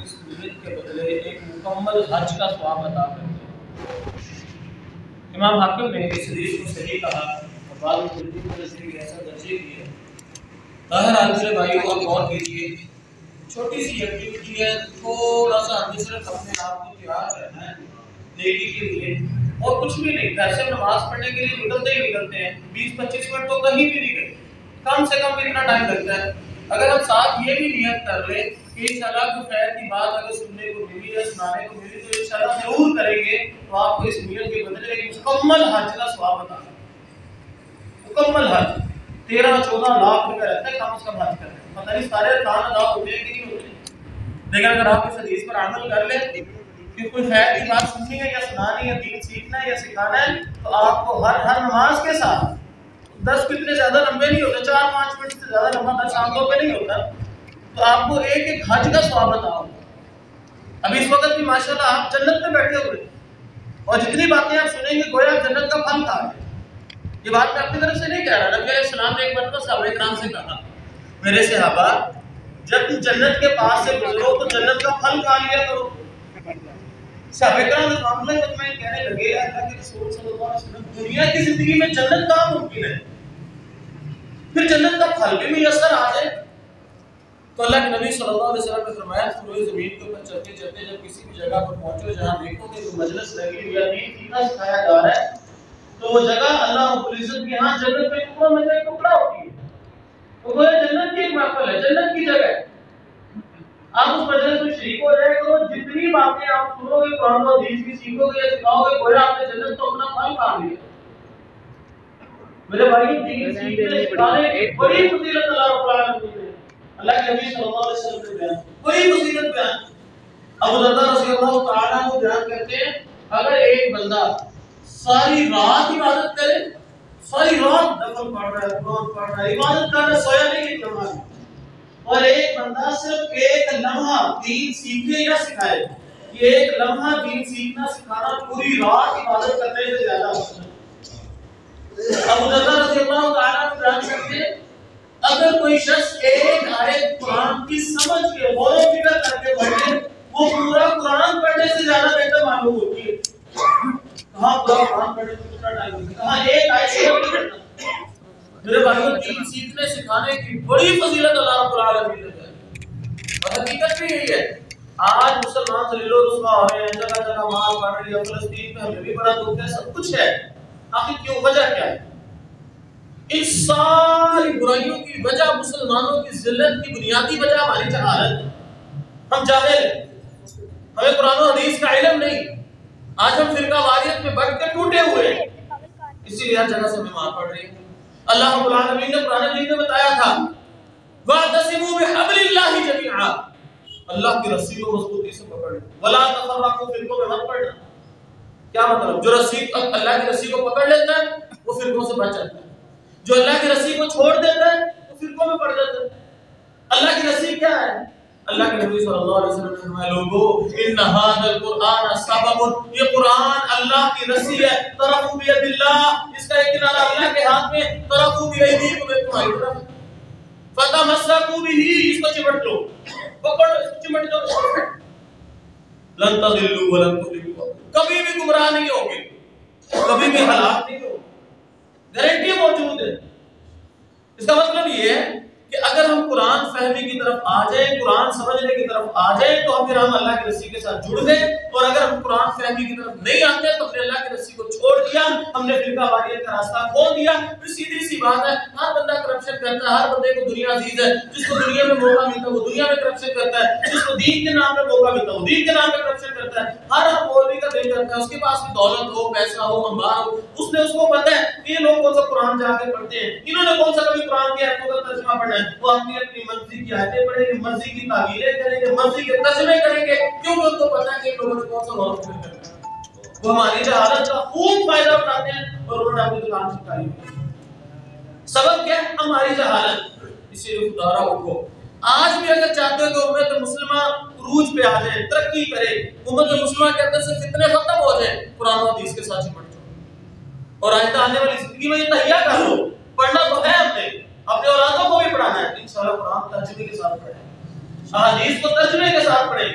اس نیت کے بدلے ایک مکمل حج کا ثواب عطا کرتے ہیں۔ امام حاکم نے اس حدیث کو صحیح کہا اور بعض مفسرین نے اسے ایسا درجے کیا۔ بہرحال میرے بھائیوں کو غور کیجیے، چھوٹی سی ایکٹیویٹی ہے، تھوڑا سا ہمیں صرف اپنے آپ کو تیار کرنا ہے نیکی کے لیے، اور کچھ بھی نہیں۔ گھر سے نماز پڑھنے کے لیے نکلتے ہی نکلتے ہیں، 20-25 منٹ تو کہیں بھی نہیں گئے، کم سے کم اتنا ٹائم لگتا ہے۔ اگر ہم ساتھ یہ بھی نیت کر لیں کہ انشاءاللہ کوئی خیر کی بات اگر سننے کو ملی یا سنانے کو ملی تو انشاءاللہ ضرور کریں گے، تو آپ کو اس نیت کے بدلے ایک مکمل حج کا ثواب عطا ہے۔ مکمل حج 13-14 لاکھ روپے رہتا ہے کم از کم حج کرنے، پتہ نہیں سارے ارکان ادا ہوتے ہیں کہ نہیں ہوتے، لیکن اگر آپ اس حدیث پر عمل کر لیں کہ کوئی خیر کی بات سننی ہے یا سنانی ہے، دین سیکھنا ہے یا سکھانا ہے، تو آپ کو ہر نماز کے ساتھ 10 اتنے زیادہ لمبے نہیں ہوتے، 4-5 منٹ سے زیادہ لمبا 10 آنکھوں پہ نہیں ہوتا، تو آپ کو ایک ایک حج کا ثواب عطا ہوگا۔ ابھی اس وقت بھی ماشاءاللہ آپ جنت میں بیٹھے ہوئے اور جتنی باتیں آپ سنیں گے گویا آپ جنت کا پھل کھا رہے ہیں۔ یہ بات میں اپنی طرف سے نہیں کہہ رہا، نبی علیہ السلام نے ایک مرتبہ صحابہ کرام سے کہا، میرے صحابہ جب تم جنت کے پاس سے گزرو تو جنت کا پھل کھا لیا کرو۔ صحابہ کرام اس معاملے میں کہنے لگے، اللہ کے رسول صلی اللہ علیہ وسلم دنیا کی زندگی میں جنت کہاں ممکن ہے، پھر جنت کا پھل بھی میسر آ جائے؟ تو اللہ کے نبی صلی اللہ علیہ وسلم نے فرمایا، تم روئے زمین کے اوپر چلتے چلتے جب کسی بھی جگہ پر پہنچو جہاں دیکھو کہ کوئی مجلس لگی ہوئی یا دین سیکھنا سکھایا جا رہا ہے، تو وہ جگہ اللہ رب العزت کے ہاں جنت میں ٹکڑوں میں سے ایک ٹکڑا ہوتی ہے، تو وہ جنت کی ایک محفل ہے، جنت کی جگہ ہے۔ آپ اس مجلس میں شریک ہو جائے تو جتنی باتیں آپ سنو گے، قرآن و حدیث کی سیکھو گے یا سکھاؤ گے، گویا آپ نے جنت کو اپنا پھل کھا لیا۔ میرے بھائی دین سیکھنے سکھانے کی بڑی فضیلت اللہ رب العالمین نے، اللہ کے نبی صلی اللہ علیہ وسلم نے بیان بڑی فضیلت بیان۔ ابو درداء رضی اللہ تعالیٰ عنہ بیان کرتے ہیں، اگر ایک بندہ ساری رات عبادت کرے، ساری رات نفل پڑھ رہا ہے، قرآن پڑھ رہا ہے، عبادت کر رہا ہے، سویا نہیں ایک نماز، اور ایک بندہ صرف ایک لمحہ دین سیکھے یا سکھائے، یہ ایک لمحہ دین سیکھنا سکھانا پوری رات عبادت کرنے سے زیادہ ہوتا ہے۔ ابو درداء رضی اللہ تعالیٰ عنہ بیان کرتے ہیں، اگر کوئی شخص ایک آیت قرآن کی سمجھ کے غور و فکر کر کے پڑھے، وہ پورا قرآن پڑھنے سے زیادہ بہتر معلوم ہوتی ہے۔ کہاں پورا قرآن پڑھنے سے کتنا ٹائم لگتا ہے، کہاں ایک آیت سے پڑھنا۔ میرے بھائیوں دین سیکھنے سکھانے کی بڑی فضیلت اللہ رب العالمین نے دی، اور حقیقت بھی یہی ہے۔ آج مسلمان ذلیل و رسوا ہو رہے ہیں، جگہ جگہ مار پڑ رہی ہے، فلسطین میں ہمیں بھی بڑا دکھ ہے، سب کچھ ہے، آخر کیوں، وجہ کیا ہے؟ اس ساری برائیوں کی وجہ، مسلمانوں کی ذلت کی بنیادی وجہ ہماری جہالت، ہم جاہل ہیں، ہمیں قرآن و حدیث کا علم نہیں، آج ہم فرقہ واریت میں بٹ کے ٹوٹے ہوئے ہیں، اسی لیے ہر جگہ سے ہمیں مار پڑ رہی ہے۔ اللہ رب العالمین نے قرآن مجید میں بتایا تھا، وَاعْتَصِمُوا بِحَبْلِ اللَّهِ جَمِيعًا، اللہ کی رسی کو مضبوطی سے پکڑ لو، وَلَا تَفَرَّقُوا، فرقوں میں مت پڑنا۔ کیا مطلب؟ جو رسی اللہ کی رسی کو پکڑ لیتا ہے وہ فرقوں سے بچ جاتا ہے، جو اللہ کی رسی کو چھوڑ دیتا ہے وہ فرقوں میں پڑ جاتا ہے۔ اللہ کی رسی کیا ہے؟ اللہ کے نبی صلی اللہ علیہ وسلم نے فرمایا، لوگو ان ھذا القرآن سبب، یہ قرآن اللہ کی رسی ہے، طرف بید اللہ، اس کا ایک کنارہ اللہ کے ہاتھ میں، طرف بیدیکم، تمہاری طرف، فتمسکوا بہ، اس کو چمٹ لو، پکڑ لو، اس کو چمٹ لو، لن تضلوا ولن تضلوا، کبھی بھی گمراہ نہیں ہوگے، کبھی بھی ہلاک نہیں ہوگے، گارنٹی موجود ہے۔ اس کا مطلب یہ ہے کہ اگر ہم قرآن فہمی کی طرف آ جائیں، قرآن سمجھنے کی طرف آ جائیں، تو پھر ہم اللہ کی رسی کے ساتھ جڑ گئے، اور اگر ہم قرآن فہمی کی طرف نہیں آتے تو ہم نے اللہ کی رسی کو چھوڑ دیا، ہم نے فرقہ واریت کا راستہ کھول دیا۔ پھر سیدھی سی بات ہے، ہر بندہ کرپشن کرتا ہے، ہر بندے کو دنیا عزیز ہے، جس کو دنیا میں موقع ملتا ہے وہ دنیا میں کرپشن کرتا ہے، جس کو دین کے نام پہ موقع ملتا ہے وہ دین کے نام پہ کرپشن کرتا ہے، ہر مولوی کا دل کرتا ہے، اس کے پاس بھی دولت ہو، پیسہ ہو، انبار ہو، اس کو پتہ ہے کہ یہ لوگ کون سا قرآن جا کے پڑھتے ہیں، انہوں نے کون سا کبھی قرآن کی آیتوں کا ترجمہ پڑھنا ہے، وہ اپنی مرضی کی آیتیں پڑھیں گے، مرضی کی تعویلیں کریں گے، مرضی کے ترجمے کریں گے، کیونکہ ان کو پتہ ہے کہ لوگوں نے کون سا غلط کرنا ہے۔ وہ ہماری جہالت کا خوب فائدہ اٹھاتے ہیں اور انہوں نے اپنی دکان چمکائی ہوئی۔ سبب کیا ہے؟ ہماری جہالت۔ اسی لیے خدا را اٹھو، آج بھی اگر چاہتے ہو کہ امت مسلمہ عروج پہ آ جائے، ترقی کرے، امت مسلمہ کے اندر سے فتنے ختم ہو جائیں، قرآن و حدیث کے ساتھ چمٹ جاؤ، اور آئندہ آنے والی زندگی میں یہ تہیہ کر لو، پڑھنا تو ہے ہم نے، اپنے اولادوں کو بھی پڑھانا ہے، انشاءاللہ قرآن ترجمے کے ساتھ پڑھیں، احادیث کو ترجمے کے ساتھ پڑھیں،